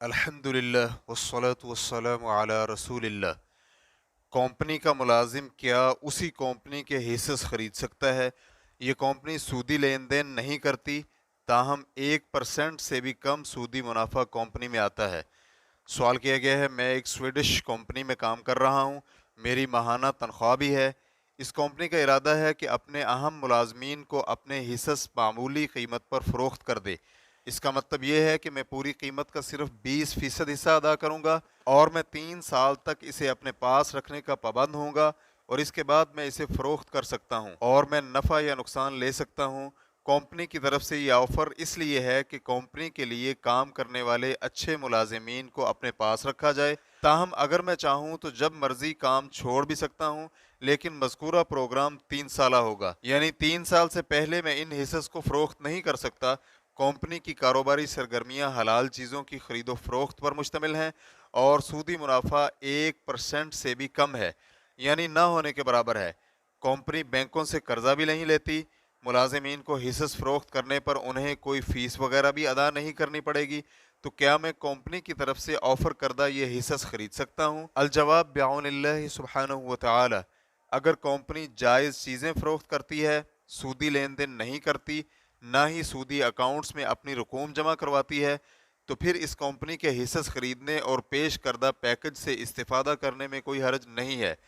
अल्हम्दुलिल्लाह वस्सलातु वस्सलामु अला रसूलिल्लाह। कंपनी का मुलाजिम क्या उसी कंपनी के हिस्सेस खरीद सकता है? ये कंपनी सूदी लेन देन नहीं करती, ताहम 1% से भी कम सूदी मुनाफा कंपनी में आता है। सवाल किया गया है, मैं एक स्वीडिश कंपनी में काम कर रहा हूँ, मेरी माहाना तनख्वाह भी है। इस कंपनी का इरादा है कि अपने अहम मुलाजमीन को अपने हिस्सेस मामूली कीमत पर फ़रोख्त कर दे। इसका मतलब ये है कि मैं पूरी कीमत का सिर्फ 20% हिस्सा अदा करूंगा और मैं 3 साल तक इसे अपने पास रखने का पाबंद होऊंगा और इसके बाद मैं इसे फ़रोख्त कर सकता हूं और मैं नफ़ा या नुकसान ले सकता हूं। कंपनी की तरफ से ये ऑफ़र इसलिए है कि कंपनी के लिए काम करने वाले अच्छे मुलाजिमीन को अपने पास रखा जाए। ताहम अगर मैं चाहूँ तो जब मर्जी काम छोड़ भी सकता हूँ, लेकिन मज़कूरा प्रोग्राम 3 साला होगा, यानी 3 साल से पहले मैं इन हिस्सेस को फ़रोख्त नहीं कर सकता। कंपनी की कारोबारी सरगर्मियाँ हलाल चीज़ों की खरीदो फरोख्त पर मुश्तमिल हैं और सूदी मुनाफा 1% से भी कम है, यानी ना होने के बराबर है। कंपनी बैंकों से कर्जा भी नहीं लेती। मुलाजिमीन को हिस्सेस फ़रोख्त करने पर उन्हें कोई फ़ीस वगैरह भी अदा नहीं करनी पड़ेगी। तो क्या मैं कंपनी की तरफ से ऑफ़र करदा ये हिस्सेस खरीद सकता हूँ? अल-जवाब बिअौनिल्लाहि सुब्हानहु व तआला। अगर कंपनी जायज़ चीज़ें फ़रोख्त करती है, सूदी लेन देन नहीं करती, ना ही सूदी अकाउंट्स में अपनी रकूम जमा करवाती है, तो फिर इस कंपनी के हिस्सेस खरीदने और पेश करदा पैकेज से इस्तिफ़ादा करने में कोई हर्ज नहीं है।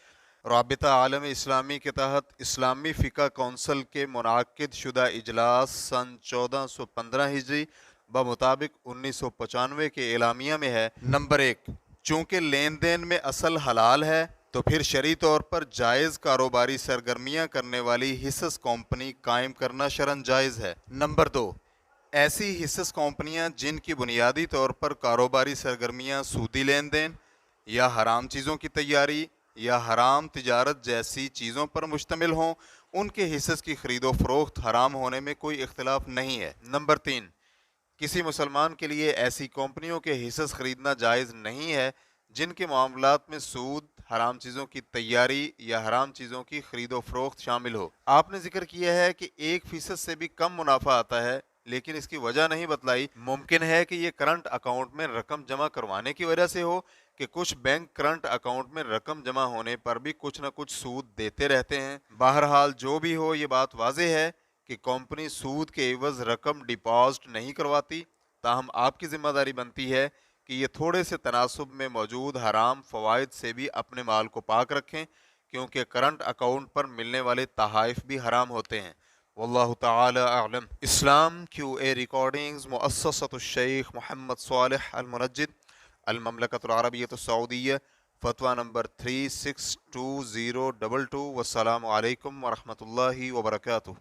राबिता आलम इस्लामी के तहत इस्लामी फ़िक़्ह कौंसिल के मुनाकिद शुदा इजलास सन 1415 हिजरी बमुताबिक 1995 के एलामिया में है। नंबर 1, चूँकि लेन देन में असल हलाल है तो फिर शरई तौर पर जायज़ कारोबारी सरगर्मियाँ करने वाली हिस्सेस कंपनी कायम करना शरअन जायज़ है। नंबर 2, ऐसी हिस्सेस कंपनियाँ जिनकी बुनियादी तौर पर कारोबारी सरगर्मियाँ सूदी लेन देन या हराम चीज़ों की तैयारी या हराम तिजारत जैसी चीज़ों पर मुश्तमिल हों, उनके हिस्सेस की खरीदो फरोख्त हराम होने में कोई इख्तिलाफ नहीं है। नंबर 3, किसी मुसलमान के लिए ऐसी कंपनियों के हिस्सेस खरीदना जायज़ नहीं है जिनके मामलात में सूद, हराम चीज़ों की तैयारी या हराम चीज़ों की खरीदो फरोख्त शामिल हो। आपने जिक्र किया है कि 1% से भी कम मुनाफा आता है, लेकिन इसकी वजह नहीं बतलाई। मुमकिन है कि ये करंट अकाउंट में रकम जमा करवाने की वजह से हो कि कुछ बैंक करंट अकाउंट में रकम जमा होने पर भी कुछ न कुछ सूद देते रहते हैं। बहरहाल जो भी हो, ये बात वाज़ेह है कि कंपनी सूद के एवज रकम डिपॉजिट नहीं करवाती। ताहम आपकी जिम्मेदारी बनती है कि ये थोड़े से तनासुब में मौजूद हराम फ़वाइद से भी अपने माल को पाक रखें, क्योंकि करंट अकाउंट पर मिलने वाले तहाइफ भी हराम होते हैं। वल्लाहु ताला अअलम। इस्लाम QA रिकॉर्डिंग्स मुअस्ससतुश शेख मोहम्मद सालेह अल मुनज्जिद, अल ममलकतुल अरबिय्यतुस सऊदिय्या, फतवा नंबर 362022। वस्सलामु अलैकुम व रहमतुल्लाहि व बरकातुहू।